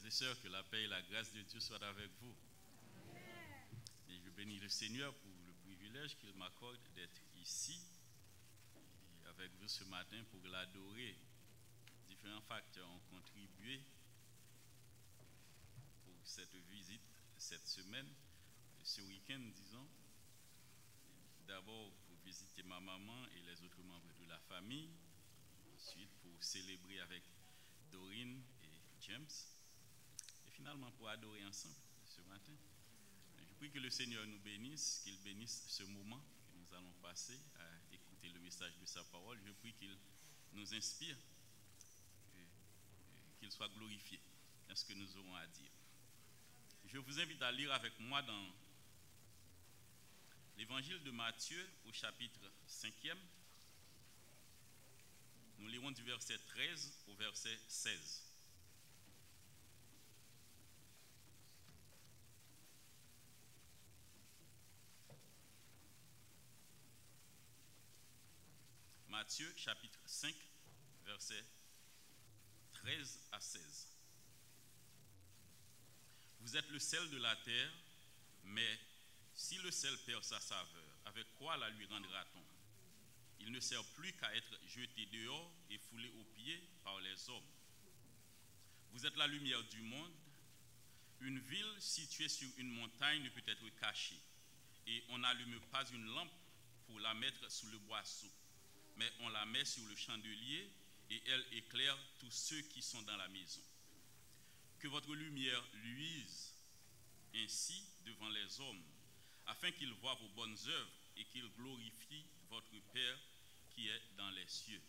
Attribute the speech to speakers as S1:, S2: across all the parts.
S1: Frères et sœurs, que la paix et la grâce de Dieu soient avec vous. Et je bénis le Seigneur pour le privilège qu'il m'accorde d'être ici avec vous ce matin pour l'adorer. Différents facteurs ont contribué pour cette visite, cette semaine, ce week-end, disons. D'abord pour visiter ma maman et les autres membres de la famille. Ensuite pour célébrer avec Dorine et James. Et finalement pour adorer ensemble ce matin. Je prie que le Seigneur nous bénisse, qu'il bénisse ce moment que nous allons passer à écouter le message de sa parole. Je prie qu'il nous inspire, qu'il soit glorifié dans ce que nous aurons à dire. Je vous invite à lire avec moi dans l'évangile de Matthieu au chapitre 5e. Nous lirons du verset 13 au verset 16. Matthieu chapitre 5, verset 13 à 16. Vous êtes le sel de la terre, mais si le sel perd sa saveur, avec quoi la lui rendra-t-on? Il ne sert plus qu'à être jeté dehors et foulé aux pieds par les hommes. Vous êtes la lumière du monde. Une ville située sur une montagne ne peut être cachée, et on n'allume pas une lampe pour la mettre sous le boisseau, mais on la met sur le chandelier et elle éclaire tous ceux qui sont dans la maison. Que votre lumière luise ainsi devant les hommes, afin qu'ils voient vos bonnes œuvres et qu'ils glorifient votre Père qui est dans les cieux.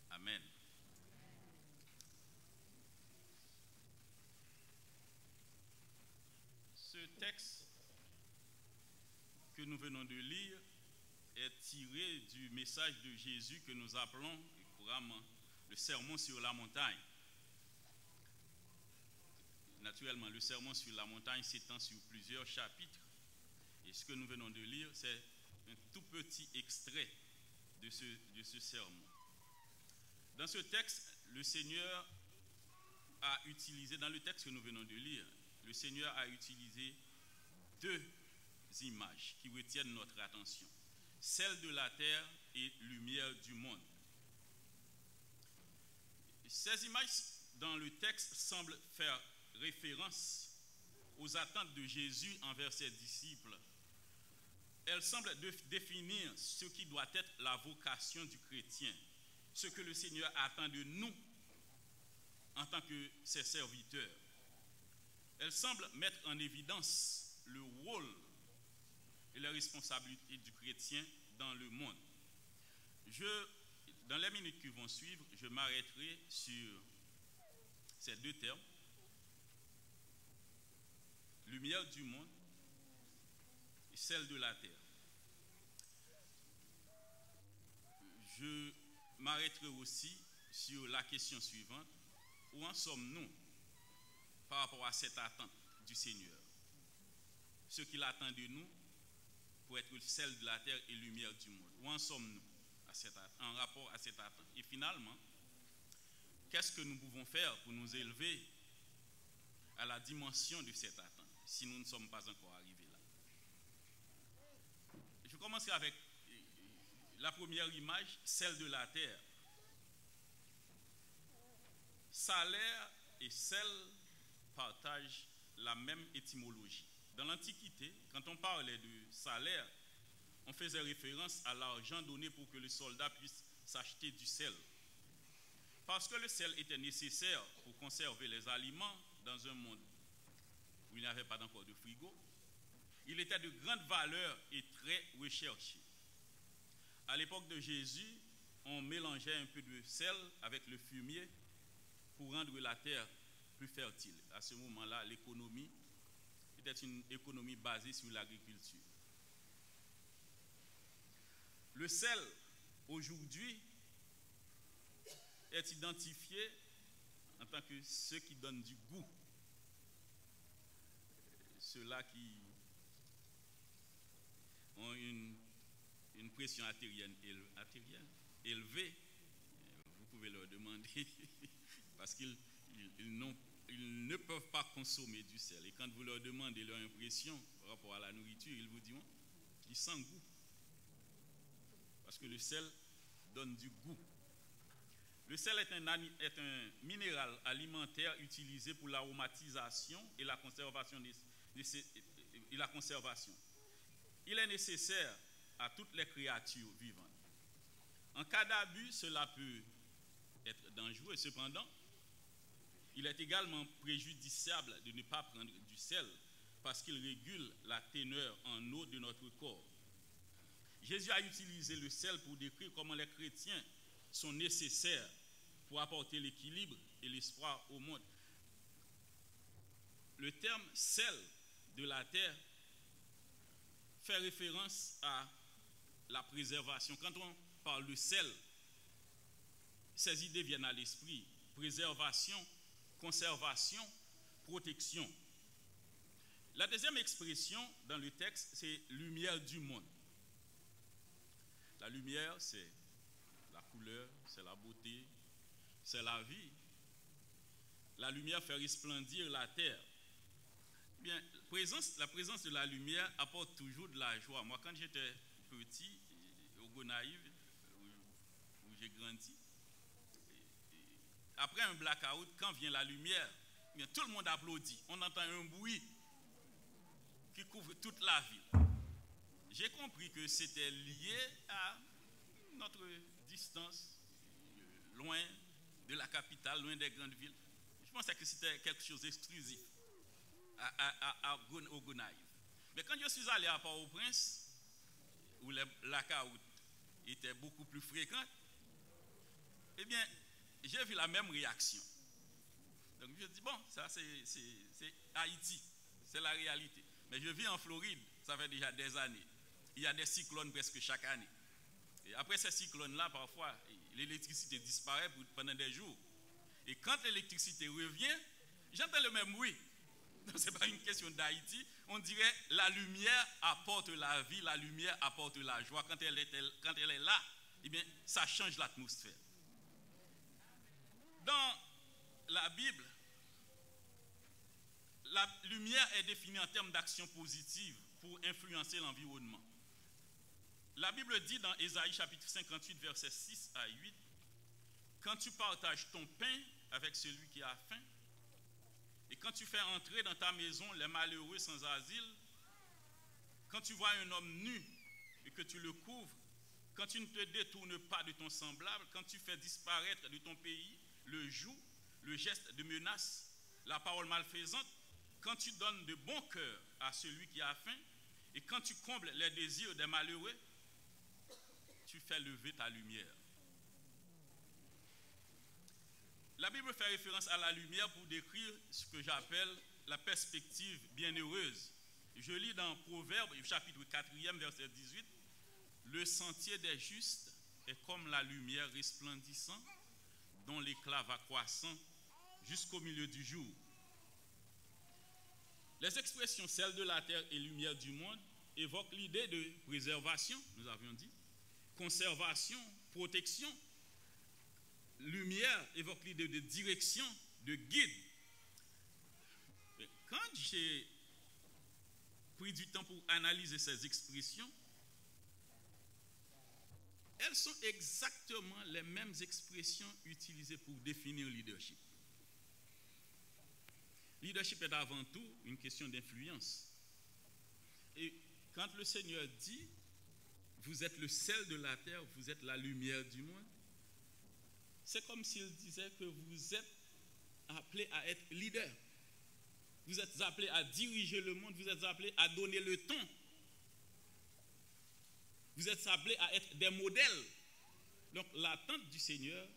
S1: Amen. Ce texte que nous venons de lire est tiré du message de Jésus que nous appelons couramment le sermon sur la montagne. Naturellement, le sermon sur la montagne s'étend sur plusieurs chapitres. Et ce que nous venons de lire, c'est un tout petit extrait de ce sermon. Dans ce texte, le Seigneur a utilisé, dans le texte que nous venons de lire, le Seigneur a utilisé deux images qui retiennent notre attention. Celle de la terre et lumière du monde. Ces images dans le texte semblent faire référence aux attentes de Jésus envers ses disciples. Elles semblent définir ce qui doit être la vocation du chrétien, ce que le Seigneur attend de nous en tant que ses serviteurs. Elles semblent mettre en évidence le rôle et les responsabilités du chrétien dans le monde. Dans les minutes qui vont suivre, je m'arrêterai sur ces deux termes. Lumière du monde et celle de la terre. Je m'arrêterai aussi sur la question suivante. Où en sommes-nous par rapport à cette attente du Seigneur? Ce qu'il attend de nous pour être celle de la terre et lumière du monde. Où en sommes-nous en rapport à cette attente? Et finalement, qu'est-ce que nous pouvons faire pour nous élever à la dimension de cette attente, si nous ne sommes pas encore arrivés là? Je commencerai avec la première image, celle de la terre. Salaire et sel partagent la même étymologie. Dans l'Antiquité, quand on parlait de salaire, on faisait référence à l'argent donné pour que le soldat puisse s'acheter du sel. Parce que le sel était nécessaire pour conserver les aliments dans un monde où il n'y avait pas encore de frigo, il était de grande valeur et très recherché. À l'époque de Jésus, on mélangeait un peu de sel avec le fumier pour rendre la terre plus fertile. À ce moment-là, l'économie était une économie basée sur l'agriculture. Le sel, aujourd'hui, est identifié en tant que ce qui donne du goût. Ceux-là qui ont une pression artérielle élevée, vous pouvez leur demander, parce qu'ils n'ont ils ne peuvent pas consommer du sel. Et quand vous leur demandez leur impression par rapport à la nourriture, ils vous diront qu'ils sentent goût. Parce que le sel donne du goût. Le sel est un minéral alimentaire utilisé pour l'aromatisation et la conservation. Il est nécessaire à toutes les créatures vivantes. En cas d'abus, cela peut être dangereux. Cependant, il est également préjudiciable de ne pas prendre du sel parce qu'il régule la teneur en eau de notre corps. Jésus a utilisé le sel pour décrire comment les chrétiens sont nécessaires pour apporter l'équilibre et l'espoir au monde. Le terme sel de la terre fait référence à la préservation. Quand on parle de sel, ces idées viennent à l'esprit. Préservation, conservation, protection. La deuxième expression dans le texte, c'est lumière du monde. La lumière, c'est la couleur, c'est la beauté, c'est la vie. La lumière fait resplendir la terre. Bien, la présence de la lumière apporte toujours de la joie. Moi, quand j'étais petit, au Gonaïve, où j'ai grandi, après un blackout, quand vient la lumière, bien, tout le monde applaudit. On entend un bruit qui couvre toute la ville. J'ai compris que c'était lié à notre distance, loin de la capitale, loin des grandes villes. Je pensais que c'était quelque chose d'exclusif au Gonaïve. Mais quand je suis allé à Port-au-Prince, où les blackouts étaient beaucoup plus fréquents, eh bien, j'ai vu la même réaction. Donc je me dis, bon, ça c'est Haïti, c'est la réalité. Mais je vis en Floride, ça fait déjà des années. Il y a des cyclones presque chaque année. Et après ces cyclones-là, parfois, l'électricité disparaît pendant des jours. Et quand l'électricité revient, j'entends le même bruit. Donc ce n'est pas une question d'Haïti. On dirait la lumière apporte la vie, la lumière apporte la joie. Quand elle est là, eh bien, ça change l'atmosphère. Dans la Bible, la lumière est définie en termes d'action positive pour influencer l'environnement. La Bible dit dans Ésaïe chapitre 58, versets 6 à 8, « Quand tu partages ton pain avec celui qui a faim, et quand tu fais entrer dans ta maison les malheureux sans asile, quand tu vois un homme nu et que tu le couvres, quand tu ne te détournes pas de ton semblable, quand tu fais disparaître de ton pays le joug, le geste de menace, la parole malfaisante, quand tu donnes de bon cœur à celui qui a faim, et quand tu combles les désirs des malheureux, tu fais lever ta lumière. » La Bible fait référence à la lumière pour décrire ce que j'appelle la perspective bienheureuse. Je lis dans Proverbes, chapitre 4, verset 18, « Le sentier des justes est comme la lumière resplendissante, dont l'éclat va croissant jusqu'au milieu du jour. » Les expressions sel de la terre et lumière du monde évoquent l'idée de préservation, nous avions dit, conservation, protection. Lumière évoque l'idée de direction, de guide. Quand j'ai pris du temps pour analyser ces expressions, elles sont exactement les mêmes expressions utilisées pour définir le leadership. Leadership est avant tout une question d'influence. Et quand le Seigneur dit, vous êtes le sel de la terre, vous êtes la lumière du monde, c'est comme s'il disait que vous êtes appelé à être leader. Vous êtes appelé à diriger le monde, vous êtes appelé à donner le ton. Vous êtes appelé à être des modèles. Donc l'attente du Seigneur,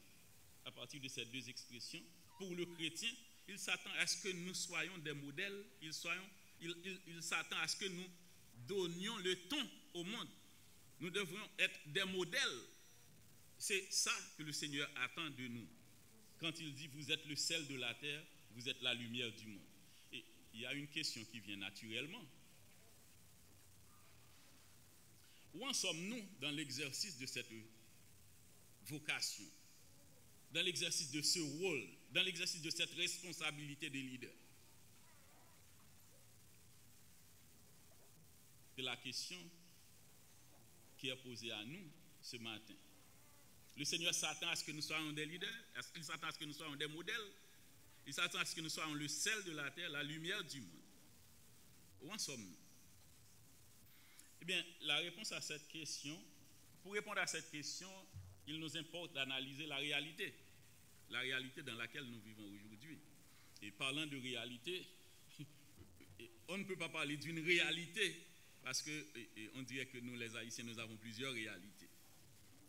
S1: à partir de ces deux expressions, pour le chrétien, il s'attend à ce que nous soyons des modèles, il s'attend à ce que nous donnions le ton au monde. Nous devrions être des modèles. C'est ça que le Seigneur attend de nous. Quand il dit, vous êtes le sel de la terre, vous êtes la lumière du monde. Et il y a une question qui vient naturellement. Où en sommes-nous dans l'exercice de cette vocation, dans l'exercice de ce rôle dans l'exercice de cette responsabilité de leader. C'est la question qui est posée à nous ce matin. Le Seigneur s'attend à ce que nous soyons des leaders, il s'attend à ce que nous soyons des modèles, il s'attend à ce que nous soyons le sel de la terre, la lumière du monde. Où en sommes-nous? Eh bien, la réponse à cette question, pour répondre à cette question, il nous importe d'analyser la réalité dans laquelle nous vivons aujourd'hui. Et parlant de réalité, on ne peut pas parler d'une réalité parce qu'on dirait que nous, les Haïtiens, nous avons plusieurs réalités.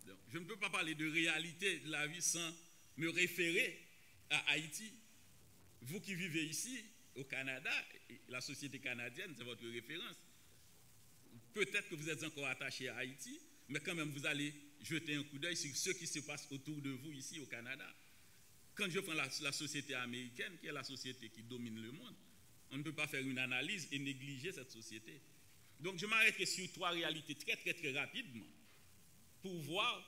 S1: Donc, je ne peux pas parler de réalité de la vie sans me référer à Haïti. Vous qui vivez ici, au Canada, la société canadienne, c'est votre référence. Peut-être que vous êtes encore attaché à Haïti, mais quand même, vous allez jeter un coup d'œil sur ce qui se passe autour de vous ici au Canada. Quand je prends la société américaine, qui est la société qui domine le monde, on ne peut pas faire une analyse et négliger cette société. Donc, je m'arrêterai sur 3 réalités très, très, très rapidement pour voir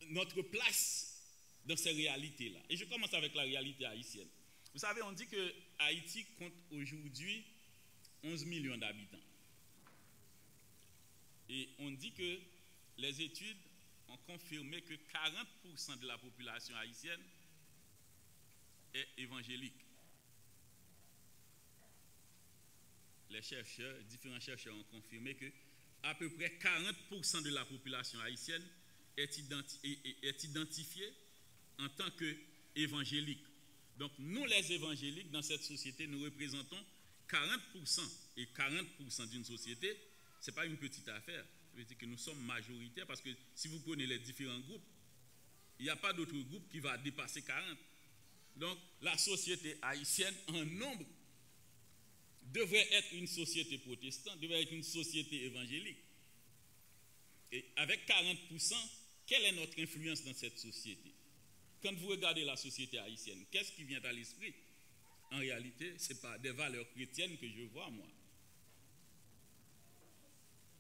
S1: notre place dans ces réalités-là. Et je commence avec la réalité haïtienne. Vous savez, on dit que Haïti compte aujourd'hui 11 millions d'habitants. Et on dit que les études ont confirmé que 40% de la population haïtienne est évangélique. Les chercheurs, différents chercheurs ont confirmé que à peu près 40% de la population haïtienne est identifiée en tant qu'évangélique. Donc nous les évangéliques dans cette société, nous représentons 40%. Et 40% d'une société, ce n'est pas une petite affaire. Ça veut dire que nous sommes majoritaires parce que si vous prenez les différents groupes, il n'y a pas d'autre groupe qui va dépasser 40. Donc la société haïtienne en nombre devrait être une société protestante, devrait être une société évangélique. Et avec 40%, quelle est notre influence dans cette société? Quand vous regardez la société haïtienne, qu'est-ce qui vient à l'esprit? En réalité, ce n'est pas des valeurs chrétiennes que je vois, moi.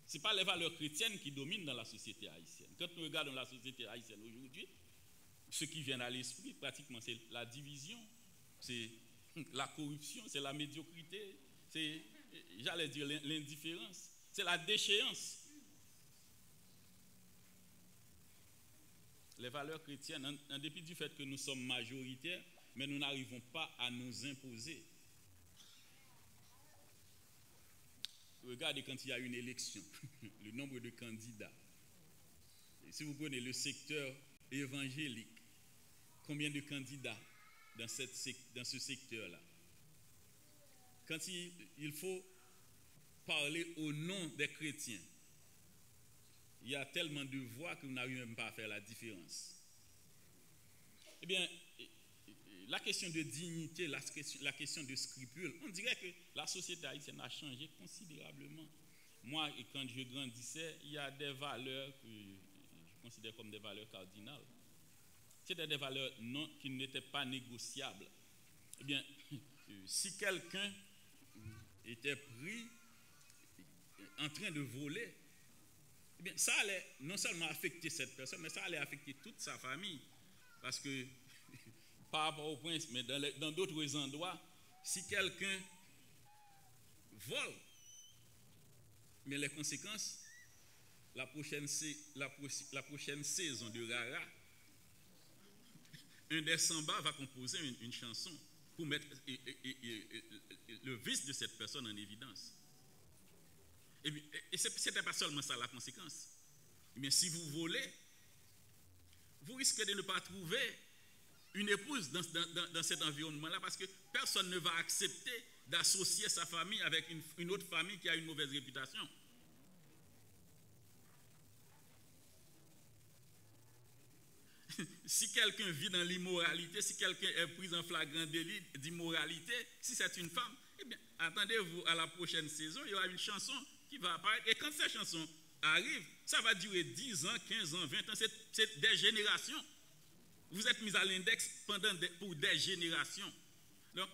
S1: Ce n'est pas les valeurs chrétiennes qui dominent dans la société haïtienne. Quand nous regardons la société haïtienne aujourd'hui, ce qui vient à l'esprit, pratiquement, c'est la division, c'est la corruption, c'est la médiocrité, c'est, j'allais dire, l'indifférence, c'est la déchéance. Les valeurs chrétiennes, en dépit du fait que nous sommes majoritaires, mais nous n'arrivons pas à nous imposer. Regardez quand il y a une élection, le nombre de candidats. Et si vous prenez le secteur évangélique, combien de candidats dans ce secteur-là? Quand il faut parler au nom des chrétiens, il y a tellement de voix que vous n'arrivez même pas à faire la différence. Eh bien, la question de dignité, la question de scrupule, on dirait que la société haïtienne a changé considérablement. Moi, quand je grandissais, il y a des valeurs que je considère comme des valeurs cardinales. C'était des valeurs qui n'étaient pas négociables. Eh bien, si quelqu'un était pris en train de voler, eh bien, ça allait non seulement affecter cette personne, mais ça allait affecter toute sa famille. Parce que, par rapport au prince, mais dans d'autres endroits, si quelqu'un vole, mais les conséquences, la prochaine saison de Rara, un des Samba va composer une chanson pour mettre le vice de cette personne en évidence. Et ce n'était pas seulement ça la conséquence. Mais si vous volez, vous risquez de ne pas trouver une épouse dans cet environnement-là parce que personne ne va accepter d'associer sa famille avec une autre famille qui a une mauvaise réputation. Si quelqu'un vit dans l'immoralité, si quelqu'un est pris en flagrant délit d'immoralité, si c'est une femme, eh bien, attendez-vous à la prochaine saison, il y aura une chanson qui va apparaître. Et quand cette chanson arrive, ça va durer 10 ans, 15 ans, 20 ans, c'est des générations. Vous êtes mis à l'index pour des générations. Donc,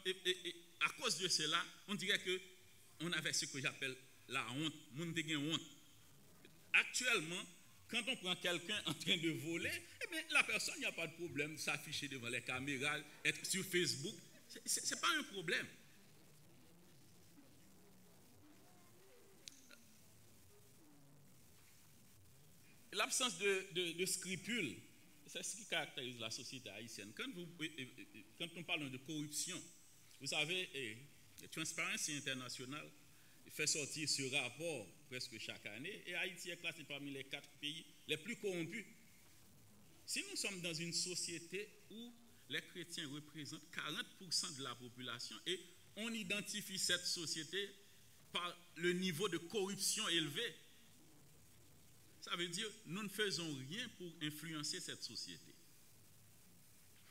S1: à cause de cela, on dirait qu'on avait ce que j'appelle la honte. Mon honte. Actuellement,
S2: quand on prend quelqu'un en train de voler, eh bien, la personne, il n'y a pas de problème, s'afficher devant les caméras, être sur Facebook, ce n'est pas un problème. L'absence de scrupules, c'est ce qui caractérise la société haïtienne. Quand on parle de corruption, vous savez, Transparency International fait sortir ce rapport presque chaque année, et Haïti est classé parmi les 4 pays les plus corrompus. Si nous sommes dans une société où les chrétiens représentent 40% de la population et on identifie cette société par le niveau de corruption élevé, ça veut dire que nous ne faisons rien pour influencer cette société.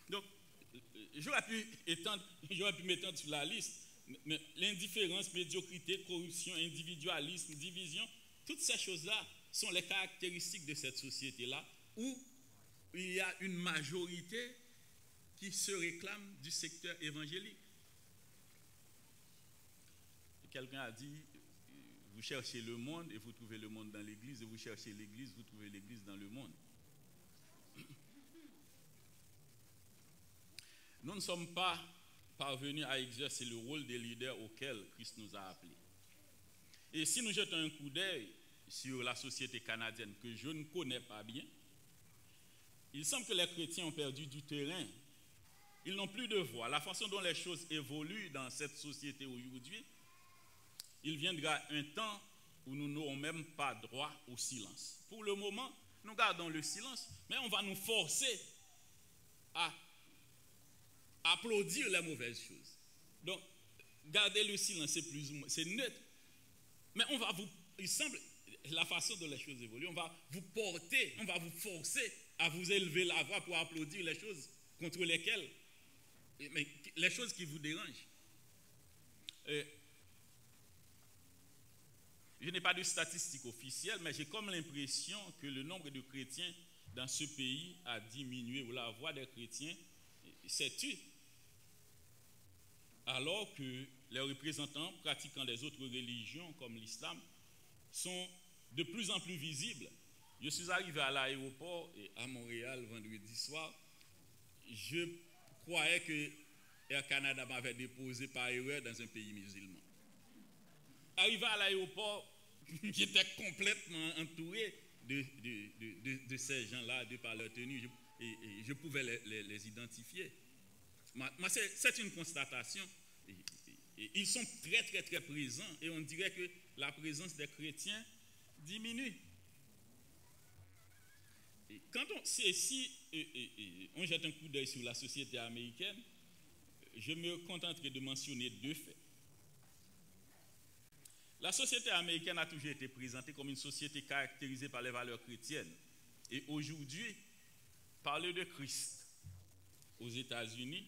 S2: Donc, j'aurais pu m'étendre sur la liste, mais l'indifférence, médiocrité, corruption, individualisme, division, toutes ces choses-là sont les caractéristiques de cette société-là où il y a une majorité qui se réclame du secteur évangélique. Quelqu'un a dit, vous cherchez le monde et vous trouvez le monde dans l'église, et vous cherchez l'église, vous trouvez l'église dans le monde. Nous ne sommes pas parvenus à exercer le rôle des leaders auquel Christ nous a appelés. Et si nous jetons un coup d'œil sur la société canadienne que je ne connais pas bien, il semble que les chrétiens ont perdu du terrain. Ils n'ont plus de voix. La façon dont les choses évoluent dans cette société aujourd'hui, il viendra un temps où nous n'aurons même pas droit au silence. Pour le moment, nous gardons le silence, mais on va nous forcer à applaudir les mauvaises choses. Donc, garder le silence, c'est plus ou moins, c'est neutre. Mais on va vous, il semble, la façon dont les choses évoluent, on va vous porter, on va vous forcer à vous élever la voix pour applaudir les choses contre lesquelles, mais les choses qui vous dérangent. Je n'ai pas de statistiques officielles, mais j'ai comme l'impression que le nombre de chrétiens dans ce pays a diminué, ou la voix des chrétiens s'est tue. Alors que les représentants pratiquant les autres religions, comme l'islam, sont de plus en plus visibles. Je suis arrivé à l'aéroport à Montréal vendredi soir. Je croyais que Air Canada m'avait déposé par erreur dans un pays musulman. Arrivé à l'aéroport, j'étais complètement entouré de ces gens-là, de par leur tenue, et je pouvais les identifier. C'est une constatation. Et ils sont très, très, très présents, et on dirait que la présence des chrétiens diminue. Et quand on jette un coup d'œil sur la société américaine, je me contenterai de mentionner 2 faits. La société américaine a toujours été présentée comme une société caractérisée par les valeurs chrétiennes. Et aujourd'hui, parler de Christ aux États-Unis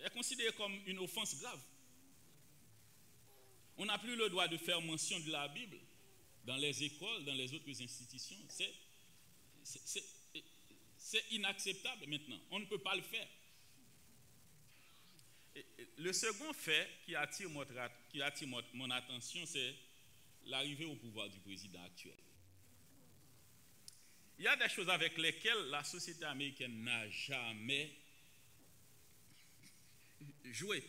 S2: est considéré comme une offense grave. On n'a plus le droit de faire mention de la Bible dans les écoles, dans les autres institutions. C'est inacceptable maintenant. On ne peut pas le faire. Le second fait qui attire mon attention, c'est l'arrivée au pouvoir du président actuel. Il y a des choses avec lesquelles la société américaine n'a jamais joué.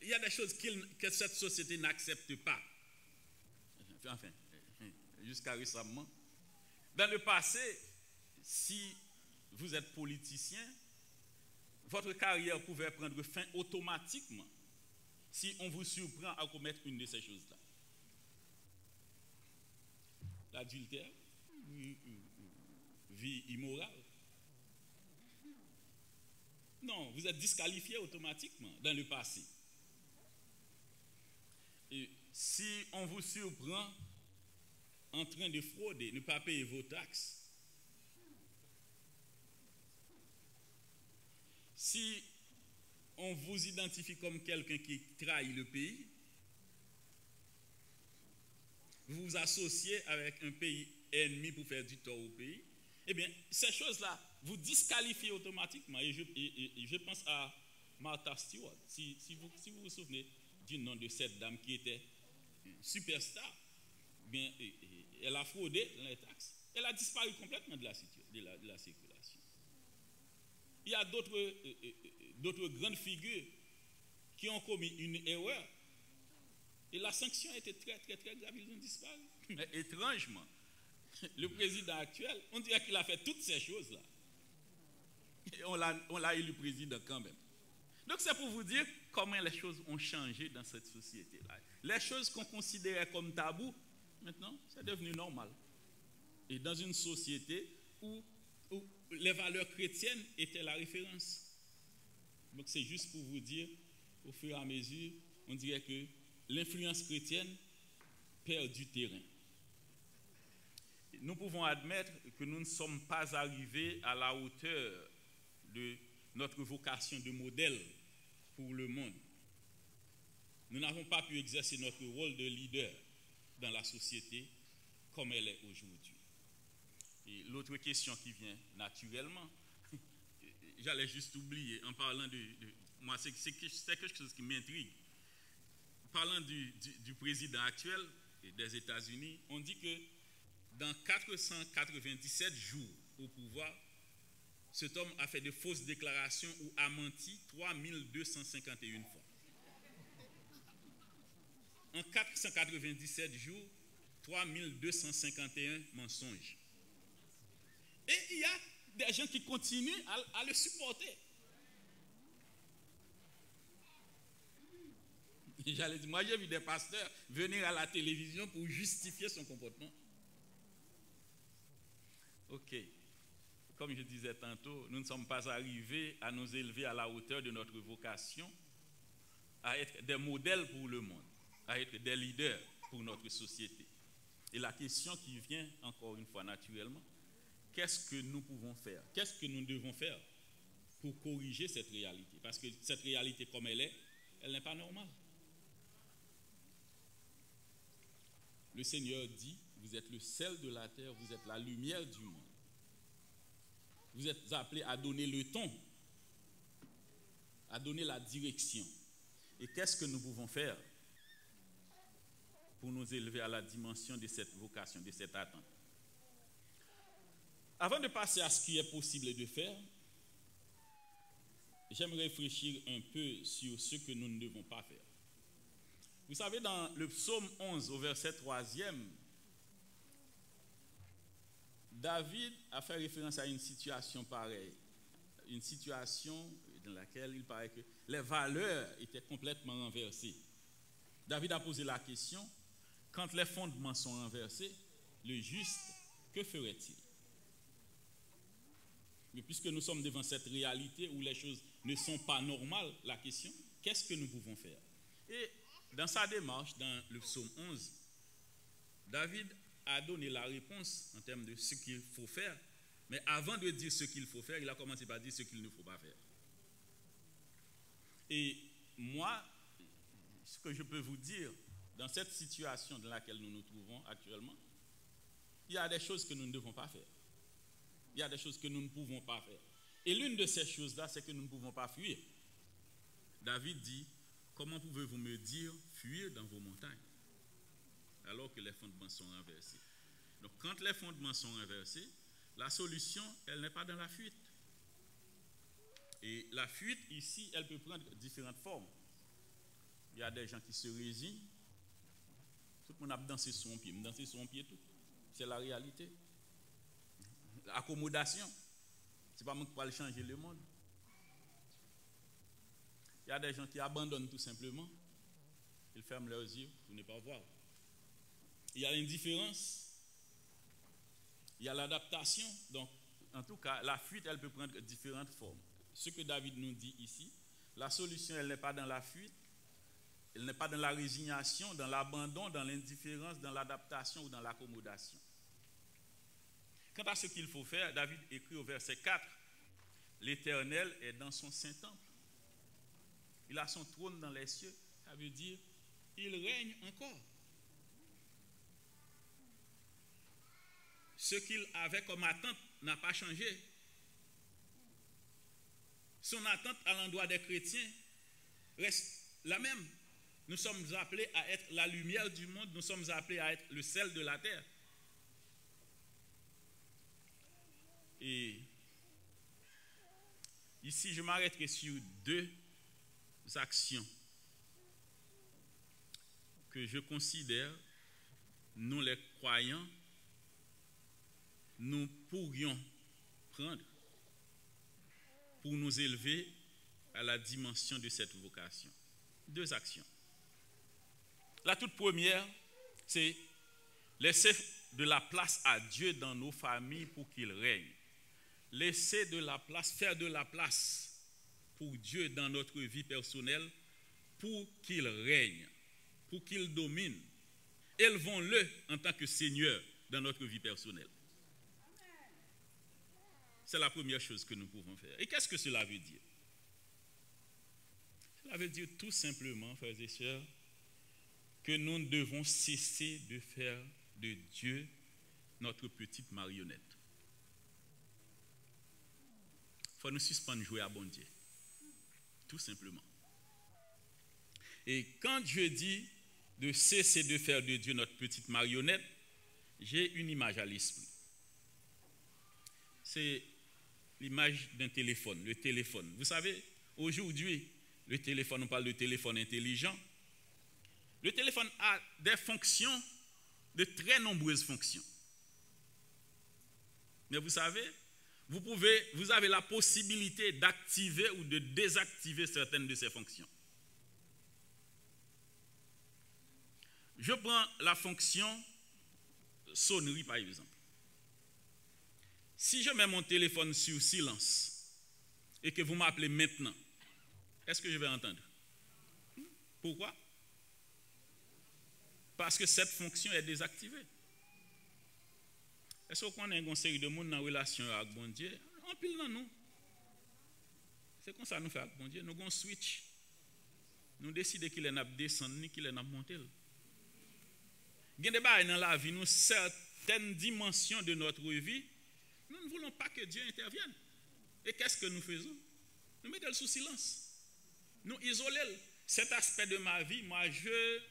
S2: Il y a des choses que cette société n'accepte pas. Enfin, jusqu'à récemment. Dans le passé, si vous êtes politicien, votre carrière pouvait prendre fin automatiquement si on vous surprend à commettre une de ces choses-là. L'adultère, vie immorale. Non, vous êtes disqualifié automatiquement dans le passé. Et si on vous surprend en train de frauder, ne pas payer vos taxes, si on vous identifie comme quelqu'un qui trahit le pays, vous vous associez avec un pays ennemi pour faire du tort au pays, eh bien, ces choses-là vous disqualifient automatiquement. Et je pense à Martha Stewart, si vous vous souvenez du nom de cette dame qui était une superstar bien, elle a fraudé dans les taxes, elle a disparu complètement de la circulation. Il y a d'autres grandes figures qui ont commis une erreur et la sanction était très très très grave, ils ont disparu. Mais étrangement, le président actuel, on dirait qu'il a fait toutes ces choses-là. Et on l'a élu président quand même. Donc c'est pour vous dire comment les choses ont changé dans cette société-là. Les choses qu'on considérait comme tabou, maintenant, c'est devenu normal. Et dans une société où les valeurs chrétiennes étaient la référence. Donc c'est juste pour vous dire, au fur et à mesure, on dirait que l'influence chrétienne perd du terrain. Nous pouvons admettre que nous ne sommes pas arrivés à la hauteur de notre vocation de modèle pour le monde. Nous n'avons pas pu exercer notre rôle de leader dans la société comme elle est aujourd'hui. Et l'autre question qui vient naturellement, j'allais juste oublier en parlant moi c'est quelque chose qui m'intrigue. Parlant du président actuel des États-Unis, on dit que dans 497 jours au pouvoir, cet homme a fait de fausses déclarations ou a menti 3251 fois. En 497 jours, 3251 mensonges. Et il y a des gens qui continuent à le supporter. J'allais dire, moi j'ai vu des pasteurs venir à la télévision pour justifier son comportement. Ok. Comme je disais tantôt, nous ne sommes pas arrivés à nous élever à la hauteur de notre vocation, à être des modèles pour le monde, à être des leaders pour notre société. Et la question qui vient, encore une fois naturellement, qu'est-ce que nous pouvons faire? Qu'est-ce que nous devons faire pour corriger cette réalité? Parce que cette réalité comme elle n'est pas normale. Le Seigneur dit, vous êtes le sel de la terre, vous êtes la lumière du monde. Vous êtes appelés à donner le ton, à donner la direction. Et qu'est-ce que nous pouvons faire pour nous élever à la dimension de cette vocation, de cette attente? Avant de passer à ce qui est possible de faire, j'aimerais réfléchir un peu sur ce que nous ne devons pas faire. Vous savez, dans le psaume 11, au verset 3e, David a fait référence à une situation pareille, une situation dans laquelle il paraît que les valeurs étaient complètement renversées. David a posé la question, quand les fondements sont renversés, le juste, que ferait-il? Mais puisque nous sommes devant cette réalité où les choses ne sont pas normales, la question, qu'est-ce que nous pouvons faire? Et dans sa démarche, dans le psaume 11, David a donné la réponse en termes de ce qu'il faut faire, mais avant de dire ce qu'il faut faire, il a commencé par dire ce qu'il ne faut pas faire. Et moi, ce que je peux vous dire, dans cette situation dans laquelle nous nous trouvons actuellement, il y a des choses que nous ne devons pas faire. Il y a des choses que nous ne pouvons pas faire. Et l'une de ces choses-là, c'est que nous ne pouvons pas fuir. David dit, comment pouvez-vous me dire fuir dans vos montagnes alors que les fondements sont renversés? Donc quand les fondements sont renversés, la solution, elle n'est pas dans la fuite. Et la fuite ici, elle peut prendre différentes formes. Il y a des gens qui se résignent. Tout le monde a dansé sur son pied, danser sur son pied tout. C'est la réalité. L'accommodation, c'est pas moi qui peux changer le monde. Il y a des gens qui abandonnent tout simplement. Ils ferment leurs yeux pour ne pas voir. Il y a l'indifférence. Il y a l'adaptation. Donc, en tout cas, la fuite, elle peut prendre différentes formes. Ce que David nous dit ici, la solution, elle n'est pas dans la fuite, elle n'est pas dans la résignation, dans l'abandon, dans l'indifférence, dans l'adaptation ou dans l'accommodation. Quant à ce qu'il faut faire, David écrit au verset 4, « L'Éternel est dans son Saint-Temple. Il a son trône dans les cieux. » Ça veut dire, il règne encore. Ce qu'il avait comme attente n'a pas changé. Son attente à l'endroit des chrétiens reste la même. Nous sommes appelés à être la lumière du monde, nous sommes appelés à être le sel de la terre. Et ici, je m'arrêterai sur 2 actions que je considère, nous les croyants, nous pourrions prendre pour nous élever à la dimension de cette vocation. 2 actions. La toute première, c'est laisser de la place à Dieu dans nos familles pour qu'il règne. Laisser de la place, faire de la place pour Dieu dans notre vie personnelle pour qu'il règne, pour qu'il domine. Élevons-le en tant que Seigneur dans notre vie personnelle. C'est la première chose que nous pouvons faire. Et qu'est-ce que cela veut dire? Cela veut dire tout simplement, frères et sœurs, que nous devons cesser de faire de Dieu notre petite marionnette. Il faut nous suspendre jouer à bon Dieu. Tout simplement. Et quand je dis de cesser de faire de Dieu notre petite marionnette, j'ai une image à l'esprit. C'est l'image d'un téléphone, le téléphone. Vous savez, aujourd'hui, le téléphone, on parle de téléphone intelligent. Le téléphone a des fonctions, de très nombreuses fonctions. Mais vous savez, vous avez la possibilité d'activer ou de désactiver certaines de ces fonctions. Je prends la fonction sonnerie par exemple. Si je mets mon téléphone sur silence et que vous m'appelez maintenant, est-ce que je vais entendre? Pourquoi? Parce que cette fonction est désactivée. Est-ce qu'on a une série de monde en relation avec bon Dieu? En pile dans nous. C'est comme ça nous fait avec bon Dieu. Nous avons un switch. Nous décidons qu'il est n'a descendre ni qu'il est n'a monter. Il y a des choses dans la vie, nous certaines dimensions de notre vie, nous ne voulons pas que Dieu intervienne. Et qu'est-ce que nous faisons? Nous mettons sous silence. Nous isolons cet aspect de ma vie. Moi, je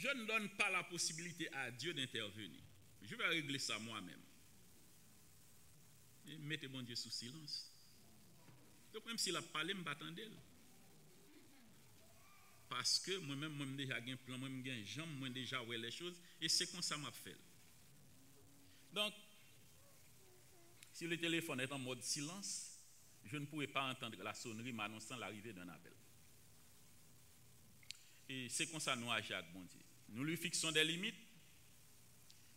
S2: ne donne pas la possibilité à Dieu d'intervenir. Je vais régler ça moi-même. Et mettez bon Dieu sous silence. Donc même s'il a parlé, je ne vais pas attendre. Parce que moi-même, moi déjà un plan, moi j'ai une jambe, moi déjà ouais les choses, et c'est comme ça m'a fait. Donc, si le téléphone est en mode silence, je ne pourrai pas entendre la sonnerie m'annonçant l'arrivée d'un appel. Et c'est comme ça nous agissons avec bon Dieu. Nous lui fixons des limites.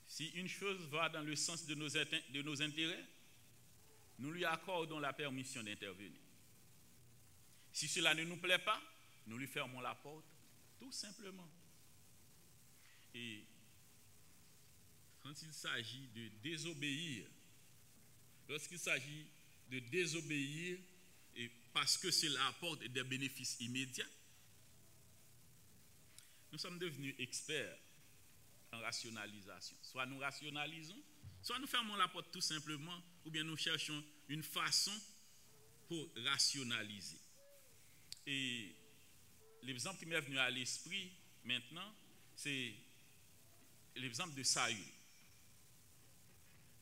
S2: Si une chose va dans le sens de nos intérêts, nous lui accordons la permission d'intervenir. Si cela ne nous plaît pas, nous lui fermons la porte, tout simplement. Et quand il s'agit de désobéir, lorsqu'il s'agit de désobéir, et parce que cela apporte des bénéfices immédiats, nous sommes devenus experts en rationalisation. Soit nous rationalisons, soit nous fermons la porte tout simplement, ou bien nous cherchons une façon pour rationaliser. Et l'exemple qui m'est venu à l'esprit maintenant, c'est l'exemple de Saül.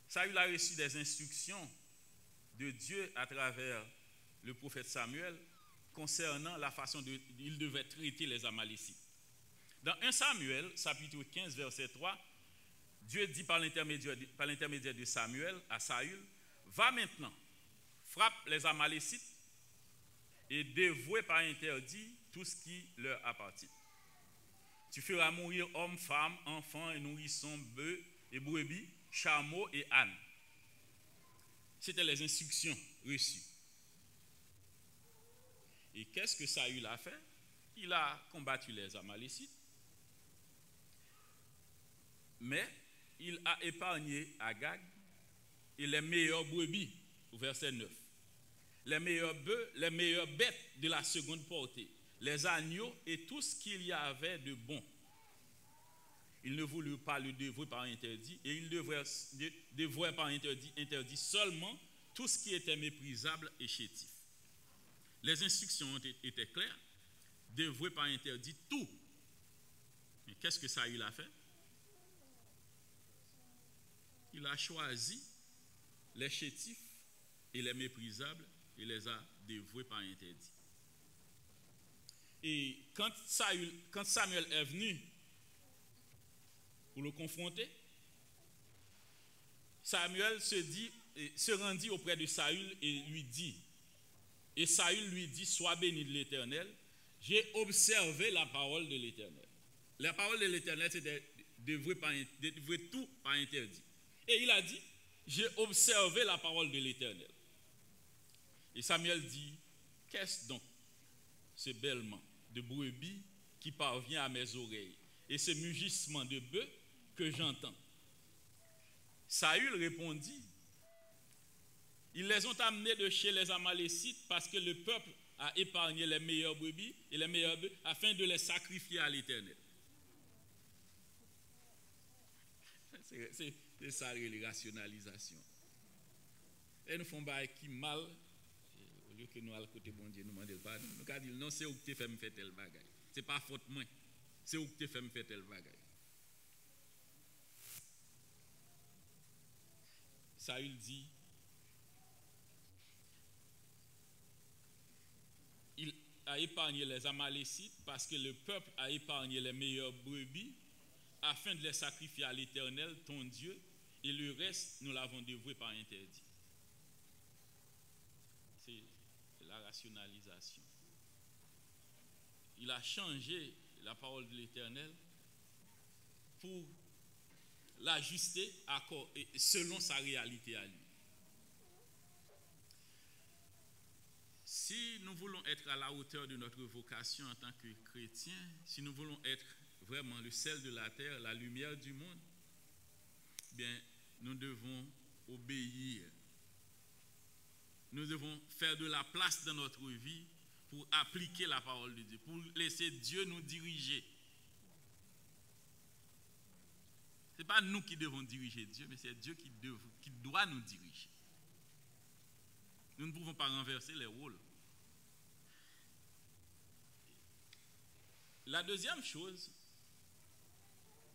S2: Saül a reçu des instructions de Dieu à travers le prophète Samuel concernant la façon dont il devait traiter les Amalécites. Dans 1 Samuel, chapitre 15, verset 3, Dieu dit par l'intermédiaire de Samuel à Saül, « Va maintenant, frappe les Amalécites et dévoue par interdit tout ce qui leur appartient. Tu feras mourir hommes, femmes, enfants et nourrissons, bœufs et brebis, chameaux et ânes. » C'était les instructions reçues. Et qu'est-ce que Saül a fait? Il a combattu les Amalécites, mais il a épargné Agag et les meilleurs brebis, au verset 9. Les meilleurs bœufs, les meilleures bêtes de la seconde portée, les agneaux et tout ce qu'il y avait de bon. Il ne voulut pas le dévouer par interdit, et il dévouait par interdit seulement tout ce qui était méprisable et chétif. Les instructions étaient claires. dévoué par interdit tout. Mais qu'est-ce que Saül a fait? Il a choisi les chétifs et les méprisables et les a dévoués par interdit. Et quand Samuel est venu pour le confronter, Samuel se rendit auprès de Saül et lui dit, et Saül lui dit, sois béni de l'Éternel, j'ai observé la parole de l'Éternel. La parole de l'Éternel, c'était dévouer tout par interdit. Et il a dit, j'ai observé la parole de l'Éternel. Et Samuel dit, qu'est-ce donc ce bêlement de brebis qui parvient à mes oreilles et ce mugissement de bœuf que j'entends? Saül répondit, ils les ont amenés de chez les Amalécites parce que le peuple a épargné les meilleures brebis et les meilleurs bœufs afin de les sacrifier à l'Éternel. C'est ça, la rationalisation. Et nous faisons des qui mal, au lieu que nous allons côté bon Dieu, nous demandons pardon. Nous allons dire, non, c'est où que tu fais me faire tel bagage. Ce n'est pas faute moi. C'est où que tu fais me faire tel bagage. Saül dit, il a épargné les Amalécites parce que le peuple a épargné les meilleures brebis afin de les sacrifier à l'Éternel, ton Dieu, et le reste, nous l'avons dévoué par interdit. C'est la rationalisation. Il a changé la parole de l'Éternel pour l'ajuster selon sa réalité à lui. Si nous voulons être à la hauteur de notre vocation en tant que chrétiens, si nous voulons être vraiment le sel de la terre, la lumière du monde, bien, nous devons obéir. Nous devons faire de la place dans notre vie pour appliquer la parole de Dieu, pour laisser Dieu nous diriger. Ce n'est pas nous qui devons diriger Dieu, mais c'est Dieu qui doit nous diriger. Nous ne pouvons pas renverser les rôles. La deuxième chose,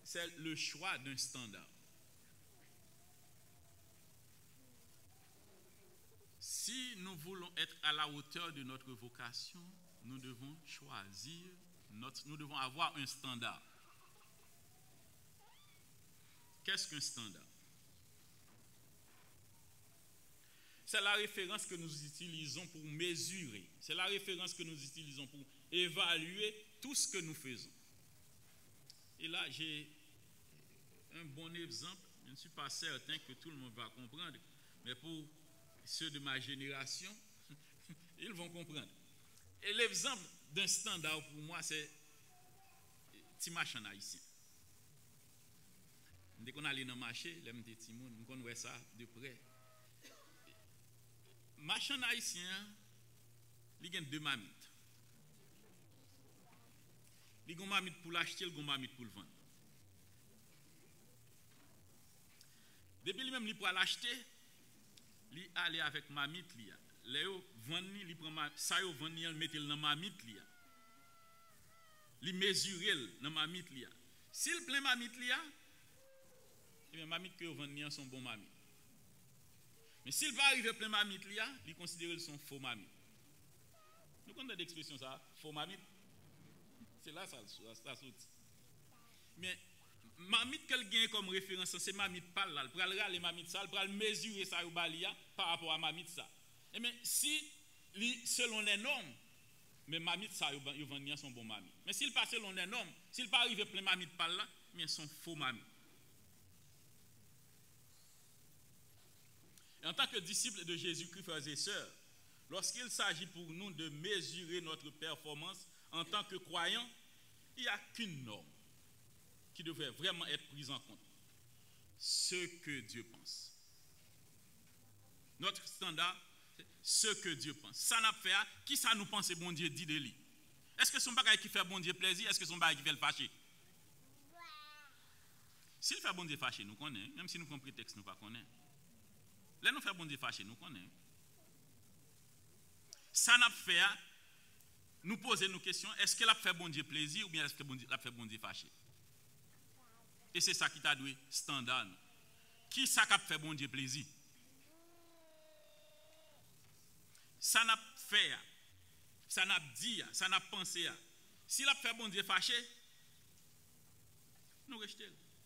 S2: c'est le choix d'un standard. Si nous voulons être à la hauteur de notre vocation, nous devons choisir, nous devons avoir un standard. Qu'est-ce qu'un standard? C'est la référence que nous utilisons pour mesurer. C'est la référence que nous utilisons pour évaluer tout ce que nous faisons. Et là, j'ai un bon exemple. Je ne suis pas certain que tout le monde va comprendre, mais pour ceux de ma génération, ils vont comprendre. Et l'exemple d'un standard pour moi, c'est petit machin haïtien. Dès qu'on allait dans le marché, l'aime des petits monde, on voit ça de près. Machin haïtien, il y a deux mamites. Il y a une mamite pour l'acheter, il y a une mamite pour le vendre. Depuis lui-même, il pour l'acheter, il allait avec mamite. Léo vend, il prend ça, il vend, il met dans mamite. Il mesure dans mamite. S'il plein mamite, et bien mamite que vend sont bon mamite. Mais s'il va arriver plein mamite, il considère son faux mamite. Nous connaissons l'expression ça, faux mamite. C'est là ça saute. Mais mamite qu'elle gagne comme référence, c'est mamite pas là. Elle prend les mamite ça, elle prend mesurer ça au balia par rapport à mamite ça. Et mais si selon les normes, mais mamite ça ils vont son bon mamite. Mais s'il passe selon les normes, s'il pas arriver plein mamite pas là, mais son faux mamite. Et en tant que disciples de Jésus-Christ, frères et sœurs, lorsqu'il s'agit pour nous de mesurer notre performance en tant que croyants, il n'y a qu'une norme qui devrait vraiment être prise en compte. Ce que Dieu pense. Notre standard, c'est ce que Dieu pense. Ça n'a pas fait, qui ça nous pense, bon Dieu dit de lui? Est-ce que son bagage qui fait bon Dieu plaisir? Est-ce que son bagage qui fait le fâcher? S'il fait bon Dieu fâcher, nous connaissons. Même si nous comprenons prétexte, nous ne connaissons pas. Là, nous fait bon Dieu fâcher, nous connaissons. Ça n'a pas fait, nous poser nos questions, est-ce qu'elle a fait bon Dieu plaisir ou bien est-ce qu'elle a fait bon Dieu fâché? Et c'est ça qui t'a donné standard. Qui ça qui a fait bon Dieu plaisir? Ça n'a fait, ça n'a dit, ça n'a pensé. S'il a fait bon Dieu fâché, nous rejetons.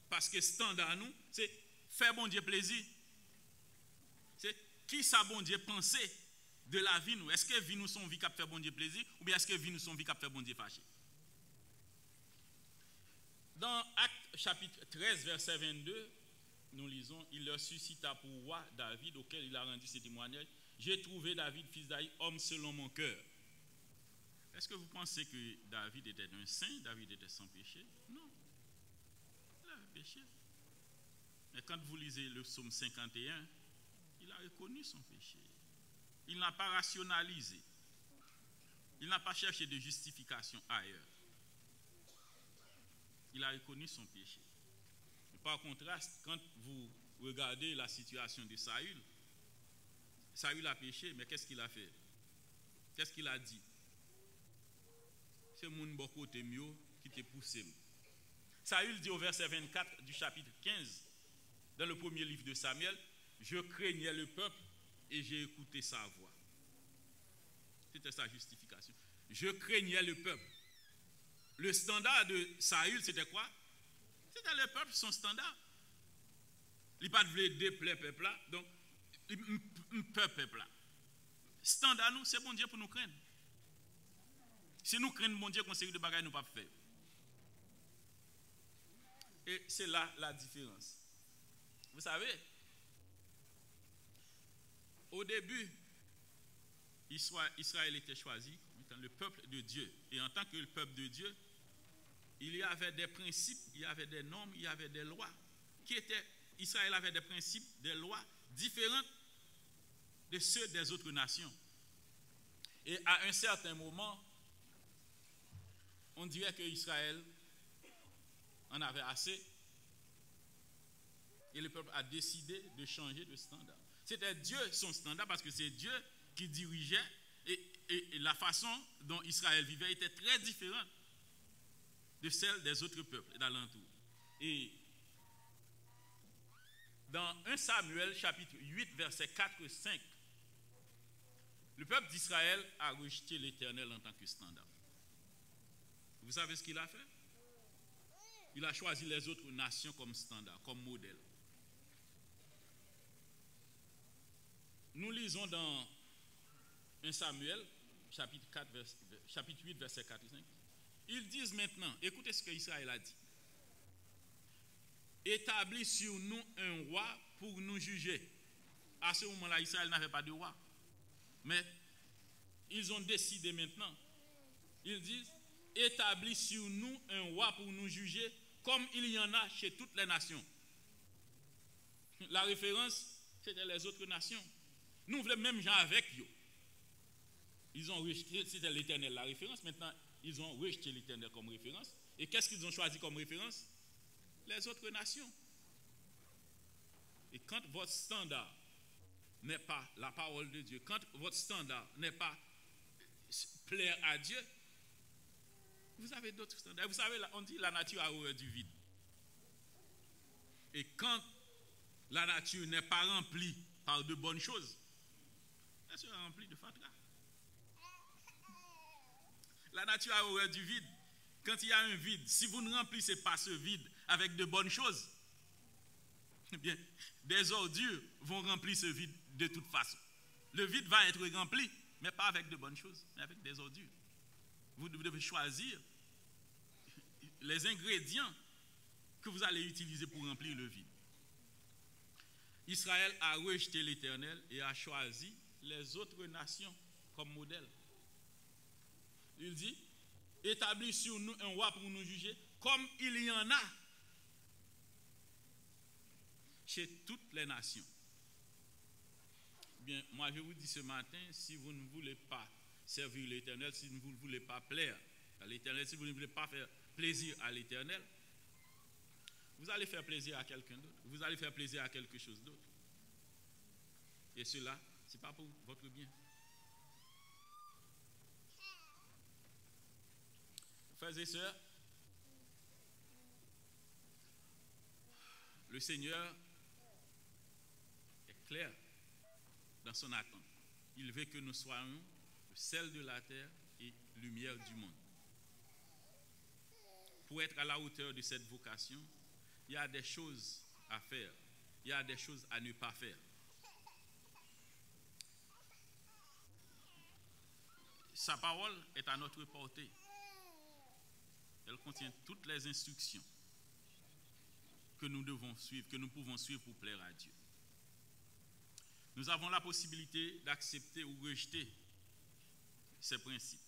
S2: Parce que standard nous, c'est faire bon Dieu plaisir. C'est qui ça bon Dieu penser de la vie nous? Est-ce que vie nous son vie qui a fait bon Dieu plaisir ou bien est-ce que vie nous son vie qui a fait bon Dieu fâché? Dans Actes chapitre 13 verset 22, nous lisons, il leur suscita pour roi David auquel il a rendu ses témoignages. J'ai trouvé David, fils d'Aïe, homme selon mon cœur. Est-ce que vous pensez que David était un saint? David était sans péché? Non. Il avait péché. Mais quand vous lisez le psaume 51, il a reconnu son péché. Il n'a pas rationalisé. Il n'a pas cherché de justification ailleurs. Il a reconnu son péché. Et par contraste, quand vous regardez la situation de Saül, Saül a péché, mais qu'est-ce qu'il a fait? Qu'est-ce qu'il a dit? C'est mon beaucoup de mieux qui t'a poussé. Saül dit au verset 24 du chapitre 15, dans le premier livre de Samuel, je craignais le peuple et j'ai écouté sa voix. C'était sa justification. Je craignais le peuple. Le standard de Saül, c'était quoi? C'était le peuple, son standard. Il n'a pas de déplaire peuple là, donc peuple là. Standard nous, c'est bon Dieu pour nous craindre. Si nous craignons bon Dieu, qu'on série de bagages nous pas faire. Et c'est là la différence. Vous savez, au début, Israël était choisi comme le peuple de Dieu. Et en tant que le peuple de Dieu, il y avait des principes, il y avait des normes, il y avait des lois. Israël avait des principes, des lois différentes de ceux des autres nations. Et à un certain moment, on dirait que Israël en avait assez. Et le peuple a décidé de changer de standard. C'était Dieu son standard parce que c'est Dieu qui dirigeait et la façon dont Israël vivait était très différente de celle des autres peuples d'alentour. Et dans 1 Samuel chapitre 8 verset 4 et 5, le peuple d'Israël a rejeté l'Éternel en tant que standard. Vous savez ce qu'il a fait? Il a choisi les autres nations comme standard, comme modèle. Nous lisons dans 1 Samuel, chapitre 8, verset 4 et 5. Ils disent maintenant, écoutez ce que Israël a dit. Établis sur nous un roi pour nous juger. À ce moment-là, Israël n'avait pas de roi. Mais ils ont décidé maintenant. Ils disent, établis sur nous un roi pour nous juger, comme il y en a chez toutes les nations. La référence, c'était les autres nations. Nous voulons même gens avec eux. Ils ont rejeté, c'était l'Éternel la référence. Maintenant, ils ont rejeté l'Éternel comme référence. Et qu'est-ce qu'ils ont choisi comme référence? Les autres nations. Et quand votre standard n'est pas la parole de Dieu, quand votre standard n'est pas plaire à Dieu, vous avez d'autres standards. Vous savez, on dit la nature a horreur du vide. Et quand la nature n'est pas remplie par de bonnes choses, elle sera remplie de fatras. La nature a horreur du vide. Quand il y a un vide, si vous ne remplissez pas ce vide avec de bonnes choses, eh bien, des ordures vont remplir ce vide de toute façon. Le vide va être rempli, mais pas avec de bonnes choses, mais avec des ordures. Vous devez choisir les ingrédients que vous allez utiliser pour remplir le vide. Israël a rejeté l'Éternel et a choisi les autres nations comme modèle. Il dit, établis sur nous un roi pour nous juger, comme il y en a chez toutes les nations. Bien, moi je vous dis ce matin, si vous ne voulez pas servir l'Éternel, si vous ne voulez pas plaire à l'Éternel, si vous ne voulez pas faire plaisir à l'Éternel, vous allez faire plaisir à quelqu'un d'autre, vous allez faire plaisir à quelque chose d'autre. Et cela, ce n'est pas pour votre bien. Frères et sœurs, le Seigneur est clair dans son attente. Il veut que nous soyons le sel de la terre et lumière du monde. Pour être à la hauteur de cette vocation, il y a des choses à faire, il y a des choses à ne pas faire. Sa parole est à notre portée. Elle contient toutes les instructions que nous devons suivre, que nous pouvons suivre pour plaire à Dieu. Nous avons la possibilité d'accepter ou rejeter ces principes.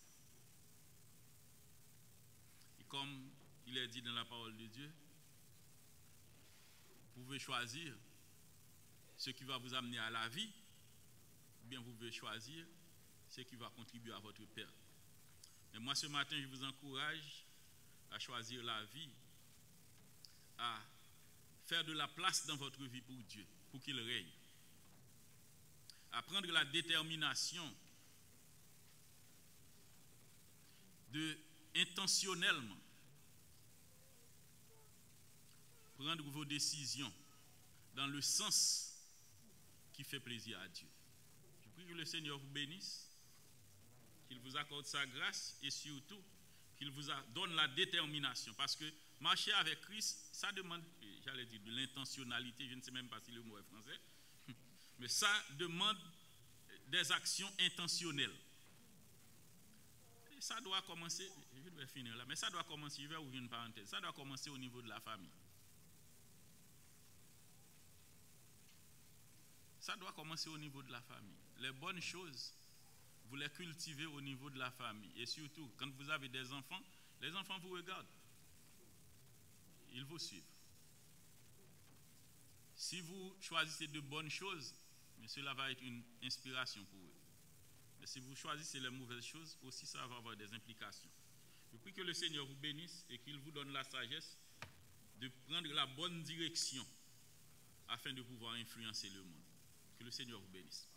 S2: Et comme il est dit dans la parole de Dieu, vous pouvez choisir ce qui va vous amener à la vie, ou bien vous pouvez choisir ce qui va contribuer à votre perte. Mais moi, ce matin, je vous encourage à choisir la vie, à faire de la place dans votre vie pour Dieu, pour qu'il règne, à prendre la détermination de intentionnellement prendre vos décisions dans le sens qui fait plaisir à Dieu. Je prie que le Seigneur vous bénisse, qu'il vous accorde sa grâce et surtout qu'il vous donne la détermination. Parce que marcher avec Christ, ça demande, j'allais dire, de l'intentionnalité, je ne sais même pas si le mot est français, mais ça demande des actions intentionnelles. Et ça doit commencer, je vais finir là, mais ça doit commencer, je vais ouvrir une parenthèse, ça doit commencer au niveau de la famille. Ça doit commencer au niveau de la famille. Les bonnes choses, vous les cultivez au niveau de la famille. Et surtout, quand vous avez des enfants, les enfants vous regardent. Ils vous suivent. Si vous choisissez de bonnes choses, mais cela va être une inspiration pour eux. Mais si vous choisissez les mauvaises choses, aussi ça va avoir des implications. Je prie que le Seigneur vous bénisse et qu'il vous donne la sagesse de prendre la bonne direction afin de pouvoir influencer le monde. Que le Seigneur vous bénisse.